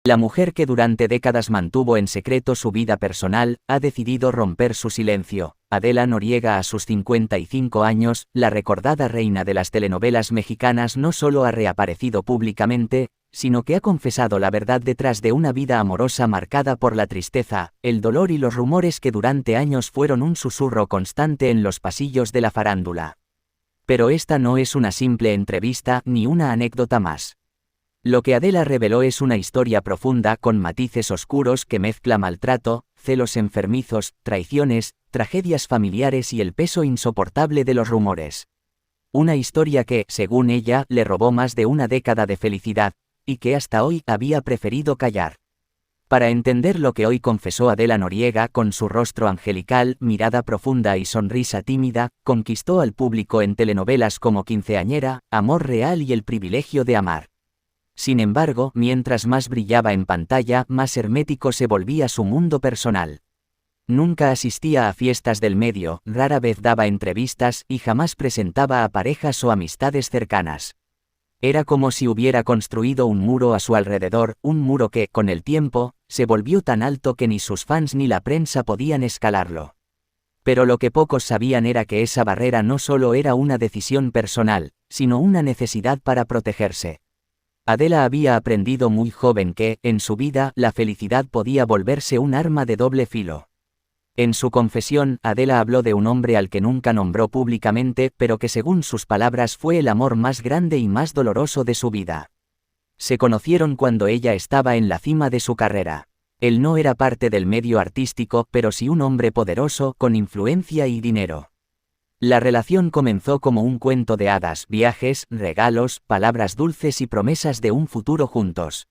La mujer que durante décadas mantuvo en secreto su vida personal, ha decidido romper su silencio. Adela Noriega, a sus 55 años, la recordada reina de las telenovelas mexicanas, no solo ha reaparecido públicamente, sino que ha confesado la verdad detrás de una vida amorosa marcada por la tristeza, el dolor y los rumores que durante años fueron un susurro constante en los pasillos de la farándula. Pero esta no es una simple entrevista ni una anécdota más. Lo que Adela reveló es una historia profunda con matices oscuros que mezcla maltrato, celos enfermizos, traiciones, tragedias familiares y el peso insoportable de los rumores. Una historia que, según ella, le robó más de una década de felicidad, y que hasta hoy había preferido callar. Para entender lo que hoy confesó Adela Noriega, con su rostro angelical, mirada profunda y sonrisa tímida, conquistó al público en telenovelas como Quinceañera, Amor Real y El Privilegio de Amar. Sin embargo, mientras más brillaba en pantalla, más hermético se volvía su mundo personal. Nunca asistía a fiestas del medio, rara vez daba entrevistas y jamás presentaba a parejas o amistades cercanas. Era como si hubiera construido un muro a su alrededor, un muro que, con el tiempo, se volvió tan alto que ni sus fans ni la prensa podían escalarlo. Pero lo que pocos sabían era que esa barrera no solo era una decisión personal, sino una necesidad para protegerse. Adela había aprendido muy joven que, en su vida, la felicidad podía volverse un arma de doble filo. En su confesión, Adela habló de un hombre al que nunca nombró públicamente, pero que según sus palabras fue el amor más grande y más doloroso de su vida. Se conocieron cuando ella estaba en la cima de su carrera. Él no era parte del medio artístico, pero sí un hombre poderoso, con influencia y dinero. La relación comenzó como un cuento de hadas, viajes, regalos, palabras dulces y promesas de un futuro juntos.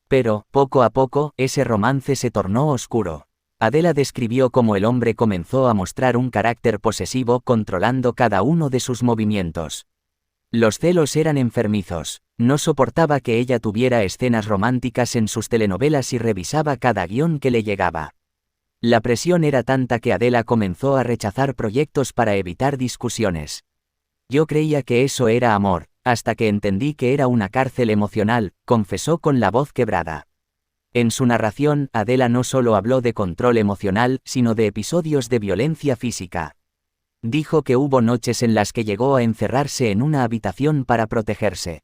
Pero, poco a poco, ese romance se tornó oscuro. Adela describió cómo el hombre comenzó a mostrar un carácter posesivo, controlando cada uno de sus movimientos. Los celos eran enfermizos. No soportaba que ella tuviera escenas románticas en sus telenovelas y revisaba cada guión que le llegaba. La presión era tanta que Adela comenzó a rechazar proyectos para evitar discusiones. Yo creía que eso era amor, hasta que entendí que era una cárcel emocional, confesó con la voz quebrada. En su narración, Adela no solo habló de control emocional, sino de episodios de violencia física. Dijo que hubo noches en las que llegó a encerrarse en una habitación para protegerse.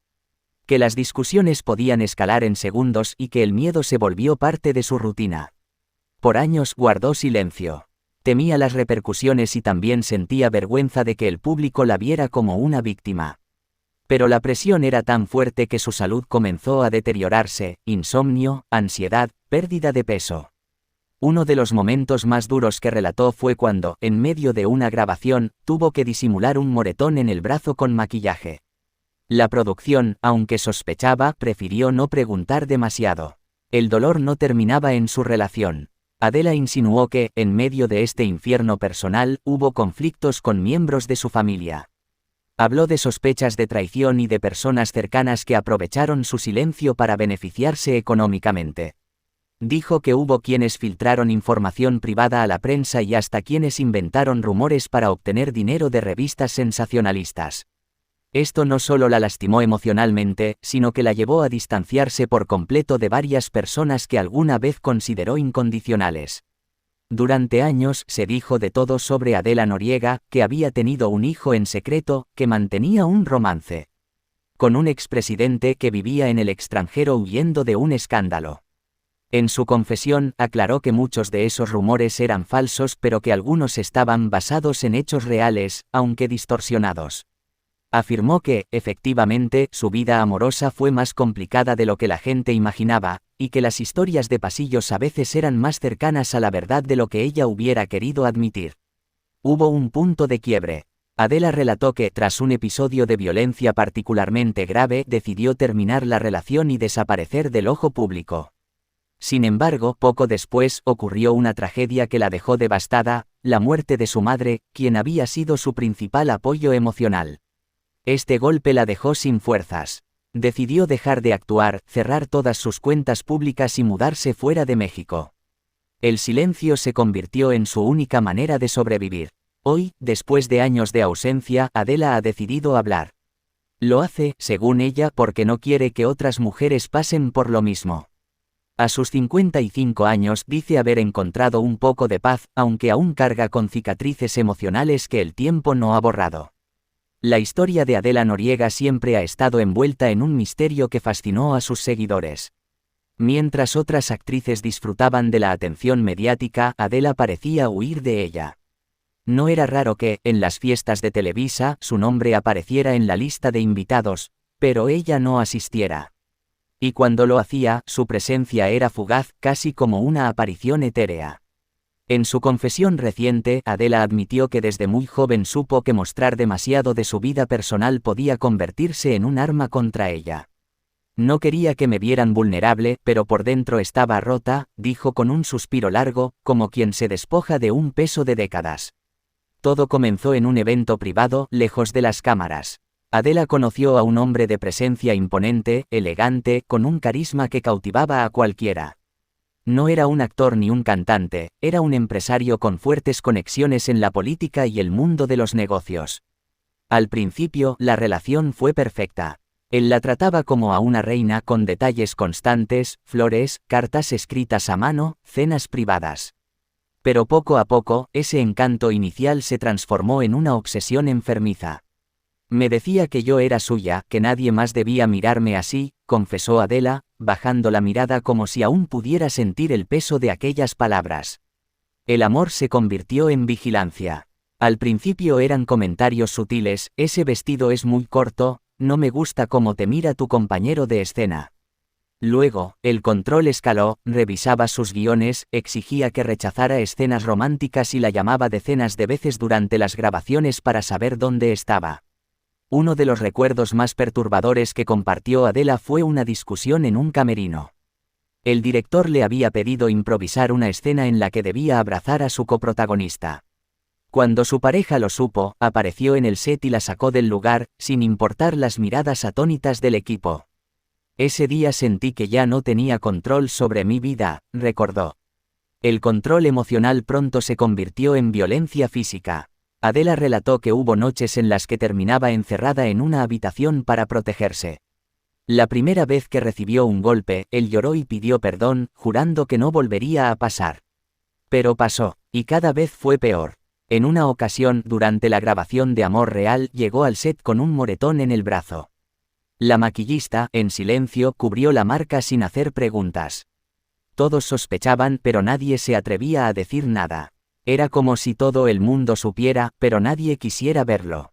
Que las discusiones podían escalar en segundos y que el miedo se volvió parte de su rutina. Por años guardó silencio. Temía las repercusiones y también sentía vergüenza de que el público la viera como una víctima. Pero la presión era tan fuerte que su salud comenzó a deteriorarse, insomnio, ansiedad, pérdida de peso. Uno de los momentos más duros que relató fue cuando, en medio de una grabación, tuvo que disimular un moretón en el brazo con maquillaje. La producción, aunque sospechaba, prefirió no preguntar demasiado. El dolor no terminaba en su relación. Adela insinuó que, en medio de este infierno personal, hubo conflictos con miembros de su familia. Habló de sospechas de traición y de personas cercanas que aprovecharon su silencio para beneficiarse económicamente. Dijo que hubo quienes filtraron información privada a la prensa y hasta quienes inventaron rumores para obtener dinero de revistas sensacionalistas. Esto no solo la lastimó emocionalmente, sino que la llevó a distanciarse por completo de varias personas que alguna vez consideró incondicionales. Durante años se dijo de todo sobre Adela Noriega, que había tenido un hijo en secreto, que mantenía un romance con un expresidente que vivía en el extranjero huyendo de un escándalo. En su confesión, aclaró que muchos de esos rumores eran falsos, pero que algunos estaban basados en hechos reales, aunque distorsionados. Afirmó que, efectivamente, su vida amorosa fue más complicada de lo que la gente imaginaba, y que las historias de pasillos a veces eran más cercanas a la verdad de lo que ella hubiera querido admitir. Hubo un punto de quiebre. Adela relató que, tras un episodio de violencia particularmente grave, decidió terminar la relación y desaparecer del ojo público. Sin embargo, poco después, ocurrió una tragedia que la dejó devastada, la muerte de su madre, quien había sido su principal apoyo emocional. Este golpe la dejó sin fuerzas. Decidió dejar de actuar, cerrar todas sus cuentas públicas y mudarse fuera de México. El silencio se convirtió en su única manera de sobrevivir. Hoy, después de años de ausencia, Adela ha decidido hablar. Lo hace, según ella, porque no quiere que otras mujeres pasen por lo mismo. A sus 55 años dice haber encontrado un poco de paz, aunque aún carga con cicatrices emocionales que el tiempo no ha borrado. La historia de Adela Noriega siempre ha estado envuelta en un misterio que fascinó a sus seguidores. Mientras otras actrices disfrutaban de la atención mediática, Adela parecía huir de ella. No era raro que, en las fiestas de Televisa, su nombre apareciera en la lista de invitados, pero ella no asistiera. Y cuando lo hacía, su presencia era fugaz, casi como una aparición etérea. En su confesión reciente, Adela admitió que desde muy joven supo que mostrar demasiado de su vida personal podía convertirse en un arma contra ella. No quería que me vieran vulnerable, pero por dentro estaba rota, dijo con un suspiro largo, como quien se despoja de un peso de décadas. Todo comenzó en un evento privado, lejos de las cámaras. Adela conoció a un hombre de presencia imponente, elegante, con un carisma que cautivaba a cualquiera. No era un actor ni un cantante, era un empresario con fuertes conexiones en la política y el mundo de los negocios. Al principio, la relación fue perfecta. Él la trataba como a una reina con detalles constantes, flores, cartas escritas a mano, cenas privadas. Pero poco a poco, ese encanto inicial se transformó en una obsesión enfermiza. Me decía que yo era suya, que nadie más debía mirarme así, confesó Adela, bajando la mirada como si aún pudiera sentir el peso de aquellas palabras. El amor se convirtió en vigilancia. Al principio eran comentarios sutiles, ese vestido es muy corto, no me gusta cómo te mira tu compañero de escena. Luego, el control escaló, revisaba sus guiones, exigía que rechazara escenas románticas y la llamaba decenas de veces durante las grabaciones para saber dónde estaba. Uno de los recuerdos más perturbadores que compartió Adela fue una discusión en un camerino. El director le había pedido improvisar una escena en la que debía abrazar a su coprotagonista. Cuando su pareja lo supo, apareció en el set y la sacó del lugar, sin importar las miradas atónitas del equipo. Ese día sentí que ya no tenía control sobre mi vida, recordó. El control emocional pronto se convirtió en violencia física. Adela relató que hubo noches en las que terminaba encerrada en una habitación para protegerse. La primera vez que recibió un golpe, él lloró y pidió perdón, jurando que no volvería a pasar. Pero pasó, y cada vez fue peor. En una ocasión, durante la grabación de Amor Real, llegó al set con un moretón en el brazo. La maquillista, en silencio, cubrió la marca sin hacer preguntas. Todos sospechaban, pero nadie se atrevía a decir nada. Era como si todo el mundo supiera, pero nadie quisiera verlo.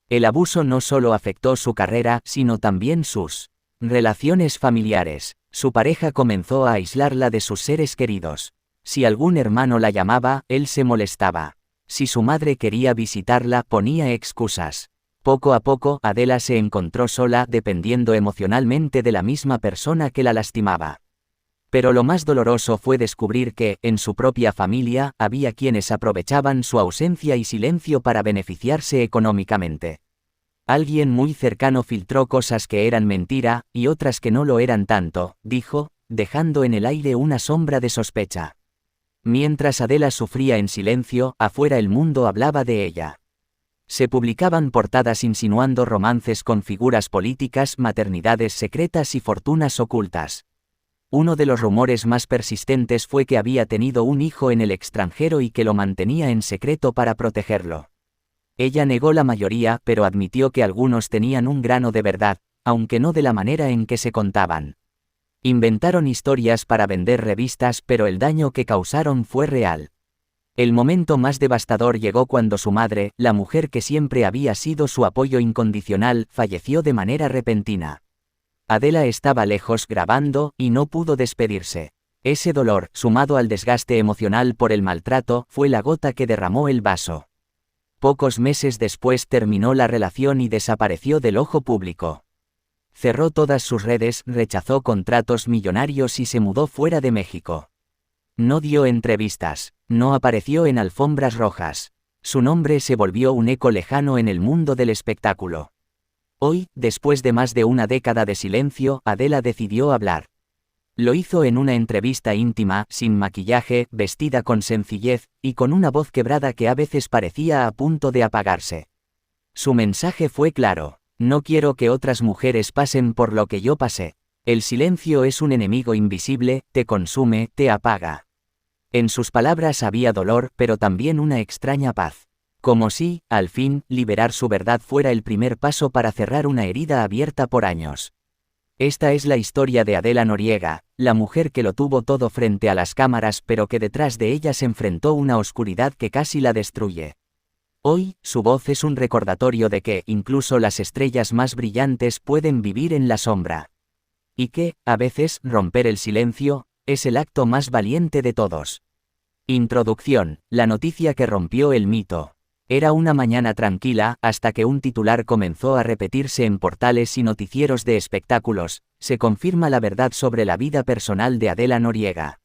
El abuso no solo afectó su carrera, sino también sus relaciones familiares. Su pareja comenzó a aislarla de sus seres queridos. Si algún hermano la llamaba, él se molestaba. Si su madre quería visitarla, ponía excusas. Poco a poco, Adela se encontró sola, dependiendo emocionalmente de la misma persona que la lastimaba. Pero lo más doloroso fue descubrir que, en su propia familia, había quienes aprovechaban su ausencia y silencio para beneficiarse económicamente. Alguien muy cercano filtró cosas que eran mentira, y otras que no lo eran tanto, dijo, dejando en el aire una sombra de sospecha. Mientras Adela sufría en silencio, afuera el mundo hablaba de ella. Se publicaban portadas insinuando romances con figuras políticas, maternidades secretas y fortunas ocultas. Uno de los rumores más persistentes fue que había tenido un hijo en el extranjero y que lo mantenía en secreto para protegerlo. Ella negó la mayoría, pero admitió que algunos tenían un grano de verdad, aunque no de la manera en que se contaban. Inventaron historias para vender revistas, pero el daño que causaron fue real. El momento más devastador llegó cuando su madre, la mujer que siempre había sido su apoyo incondicional, falleció de manera repentina. Adela estaba lejos grabando, y no pudo despedirse. Ese dolor, sumado al desgaste emocional por el maltrato, fue la gota que derramó el vaso. Pocos meses después terminó la relación y desapareció del ojo público. Cerró todas sus redes, rechazó contratos millonarios y se mudó fuera de México. No dio entrevistas, no apareció en alfombras rojas. Su nombre se volvió un eco lejano en el mundo del espectáculo. Hoy, después de más de una década de silencio, Adela decidió hablar. Lo hizo en una entrevista íntima, sin maquillaje, vestida con sencillez, y con una voz quebrada que a veces parecía a punto de apagarse. Su mensaje fue claro: no quiero que otras mujeres pasen por lo que yo pasé. El silencio es un enemigo invisible, te consume, te apaga. En sus palabras había dolor, pero también una extraña paz. Como si, al fin, liberar su verdad fuera el primer paso para cerrar una herida abierta por años. Esta es la historia de Adela Noriega, la mujer que lo tuvo todo frente a las cámaras pero que detrás de ella se enfrentó una oscuridad que casi la destruye. Hoy, su voz es un recordatorio de que, incluso las estrellas más brillantes pueden vivir en la sombra. Y que, a veces, romper el silencio, es el acto más valiente de todos. Introducción, la noticia que rompió el mito. Era una mañana tranquila, hasta que un titular comenzó a repetirse en portales y noticieros de espectáculos, se confirma la verdad sobre la vida personal de Adela Noriega.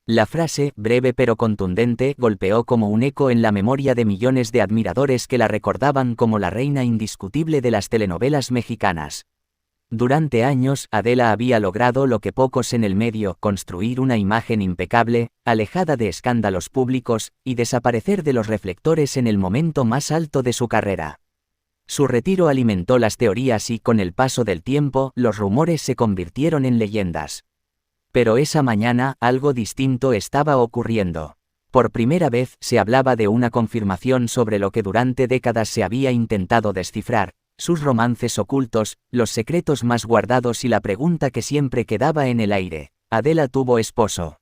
La frase, breve pero contundente, golpeó como un eco en la memoria de millones de admiradores que la recordaban como la reina indiscutible de las telenovelas mexicanas. Durante años, Adela había logrado lo que pocos en el medio, construir una imagen impecable, alejada de escándalos públicos, y desaparecer de los reflectores en el momento más alto de su carrera. Su retiro alimentó las teorías y, con el paso del tiempo, los rumores se convirtieron en leyendas. Pero esa mañana, algo distinto estaba ocurriendo. Por primera vez, se hablaba de una confirmación sobre lo que durante décadas se había intentado descifrar: sus romances ocultos, los secretos más guardados y la pregunta que siempre quedaba en el aire: ¿Adela tuvo esposo?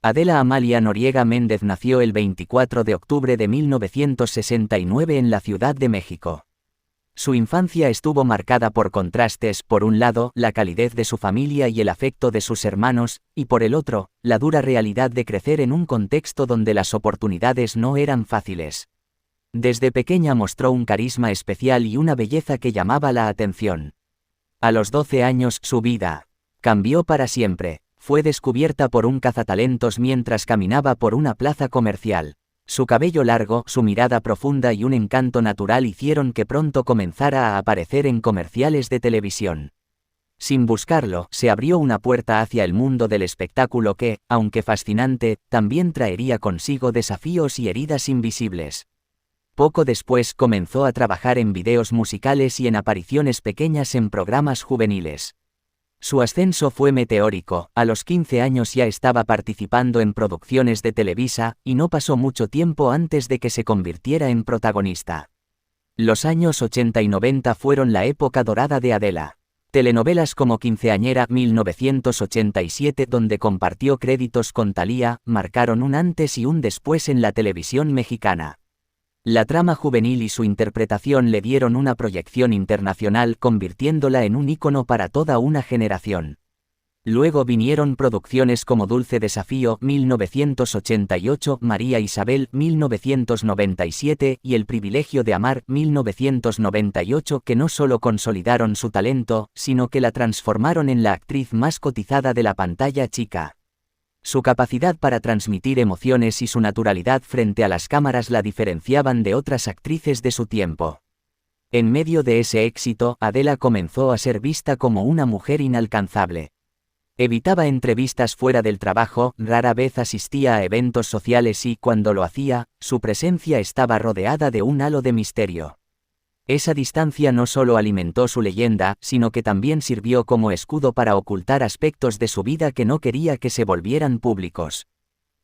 Adela Amalia Noriega Méndez nació el 24 de octubre de 1969 en la Ciudad de México. Su infancia estuvo marcada por contrastes: por un lado, la calidez de su familia y el afecto de sus hermanos, y por el otro, la dura realidad de crecer en un contexto donde las oportunidades no eran fáciles. Desde pequeña mostró un carisma especial y una belleza que llamaba la atención. A los 12 años, su vida cambió para siempre. Fue descubierta por un cazatalentos mientras caminaba por una plaza comercial. Su cabello largo, su mirada profunda y un encanto natural hicieron que pronto comenzara a aparecer en comerciales de televisión. Sin buscarlo, se abrió una puerta hacia el mundo del espectáculo que, aunque fascinante, también traería consigo desafíos y heridas invisibles. Poco después comenzó a trabajar en videos musicales y en apariciones pequeñas en programas juveniles. Su ascenso fue meteórico: a los 15 años ya estaba participando en producciones de Televisa, y no pasó mucho tiempo antes de que se convirtiera en protagonista. Los años 80 y 90 fueron la época dorada de Adela. Telenovelas como Quinceañera 1987, donde compartió créditos con Thalía, marcaron un antes y un después en la televisión mexicana. La trama juvenil y su interpretación le dieron una proyección internacional, convirtiéndola en un ícono para toda una generación. Luego vinieron producciones como Dulce Desafío 1988, María Isabel 1997 y El Privilegio de Amar 1998, que no solo consolidaron su talento, sino que la transformaron en la actriz más cotizada de la pantalla chica. Su capacidad para transmitir emociones y su naturalidad frente a las cámaras la diferenciaban de otras actrices de su tiempo. En medio de ese éxito, Adela comenzó a ser vista como una mujer inalcanzable. Evitaba entrevistas fuera del trabajo, rara vez asistía a eventos sociales y, cuando lo hacía, su presencia estaba rodeada de un halo de misterio. Esa distancia no solo alimentó su leyenda, sino que también sirvió como escudo para ocultar aspectos de su vida que no quería que se volvieran públicos.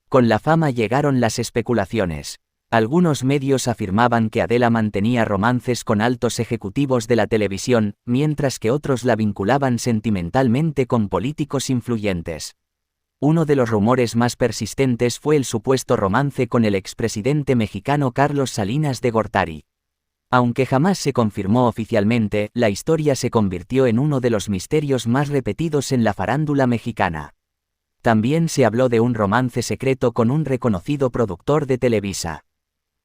Con la fama llegaron las especulaciones. Algunos medios afirmaban que Adela mantenía romances con altos ejecutivos de la televisión, mientras que otros la vinculaban sentimentalmente con políticos influyentes. Uno de los rumores más persistentes fue el supuesto romance con el expresidente mexicano Carlos Salinas de Gortari. Aunque jamás se confirmó oficialmente, la historia se convirtió en uno de los misterios más repetidos en la farándula mexicana. También se habló de un romance secreto con un reconocido productor de Televisa.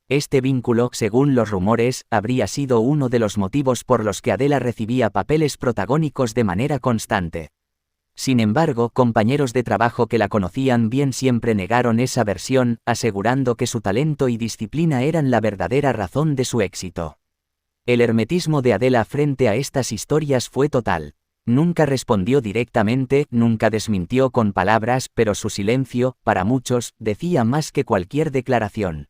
Este vínculo, según los rumores, habría sido uno de los motivos por los que Adela recibía papeles protagónicos de manera constante. Sin embargo, compañeros de trabajo que la conocían bien siempre negaron esa versión, asegurando que su talento y disciplina eran la verdadera razón de su éxito. El hermetismo de Adela frente a estas historias fue total. Nunca respondió directamente, nunca desmintió con palabras, pero su silencio, para muchos, decía más que cualquier declaración.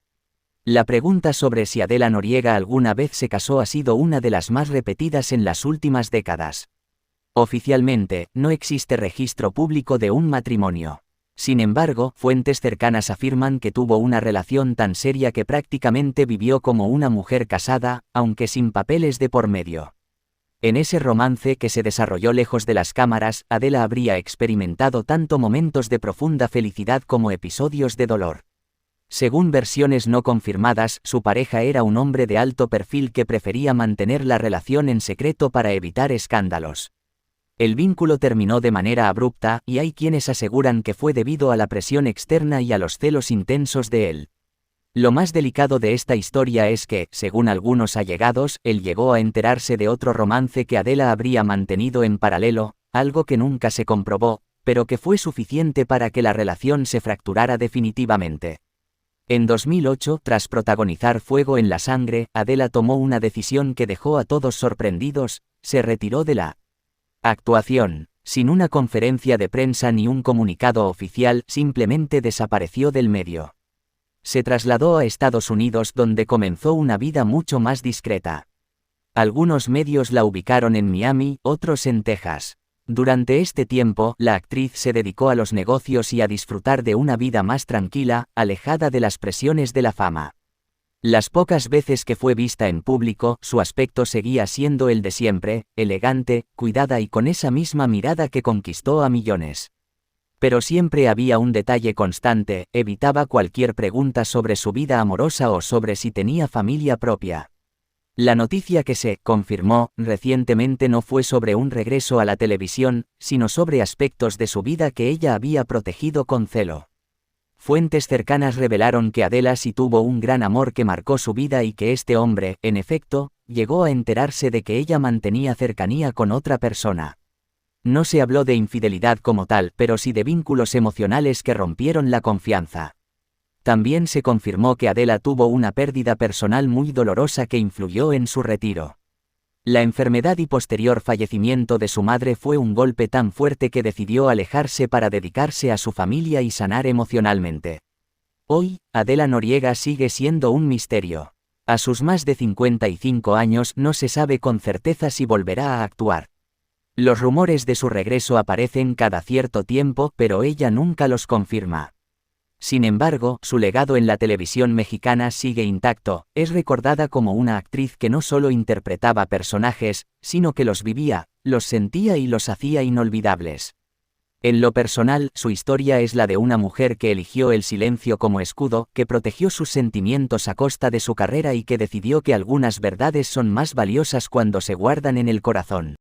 La pregunta sobre si Adela Noriega alguna vez se casó ha sido una de las más repetidas en las últimas décadas. Oficialmente, no existe registro público de un matrimonio. Sin embargo, fuentes cercanas afirman que tuvo una relación tan seria que prácticamente vivió como una mujer casada, aunque sin papeles de por medio. En ese romance que se desarrolló lejos de las cámaras, Adela habría experimentado tanto momentos de profunda felicidad como episodios de dolor. Según versiones no confirmadas, su pareja era un hombre de alto perfil que prefería mantener la relación en secreto para evitar escándalos. El vínculo terminó de manera abrupta, y hay quienes aseguran que fue debido a la presión externa y a los celos intensos de él. Lo más delicado de esta historia es que, según algunos allegados, él llegó a enterarse de otro romance que Adela habría mantenido en paralelo, algo que nunca se comprobó, pero que fue suficiente para que la relación se fracturara definitivamente. En 2008, tras protagonizar Fuego en la Sangre, Adela tomó una decisión que dejó a todos sorprendidos: se retiró de la actuación. Sin una conferencia de prensa ni un comunicado oficial, simplemente desapareció del medio. Se trasladó a Estados Unidos, donde comenzó una vida mucho más discreta. Algunos medios la ubicaron en Miami, otros en Texas. Durante este tiempo, la actriz se dedicó a los negocios y a disfrutar de una vida más tranquila, alejada de las presiones de la fama. Las pocas veces que fue vista en público, su aspecto seguía siendo el de siempre, elegante, cuidada y con esa misma mirada que conquistó a millones. Pero siempre había un detalle constante: evitaba cualquier pregunta sobre su vida amorosa o sobre si tenía familia propia. La noticia que se confirmó recientemente no fue sobre un regreso a la televisión, sino sobre aspectos de su vida que ella había protegido con celo. Fuentes cercanas revelaron que Adela sí tuvo un gran amor que marcó su vida y que este hombre, en efecto, llegó a enterarse de que ella mantenía cercanía con otra persona. No se habló de infidelidad como tal, pero sí de vínculos emocionales que rompieron la confianza. También se confirmó que Adela tuvo una pérdida personal muy dolorosa que influyó en su retiro. La enfermedad y posterior fallecimiento de su madre fue un golpe tan fuerte que decidió alejarse para dedicarse a su familia y sanar emocionalmente. Hoy, Adela Noriega sigue siendo un misterio. A sus más de 55 años no se sabe con certeza si volverá a actuar. Los rumores de su regreso aparecen cada cierto tiempo, pero ella nunca los confirma. Sin embargo, su legado en la televisión mexicana sigue intacto. Es recordada como una actriz que no solo interpretaba personajes, sino que los vivía, los sentía y los hacía inolvidables. En lo personal, su historia es la de una mujer que eligió el silencio como escudo, que protegió sus sentimientos a costa de su carrera y que decidió que algunas verdades son más valiosas cuando se guardan en el corazón.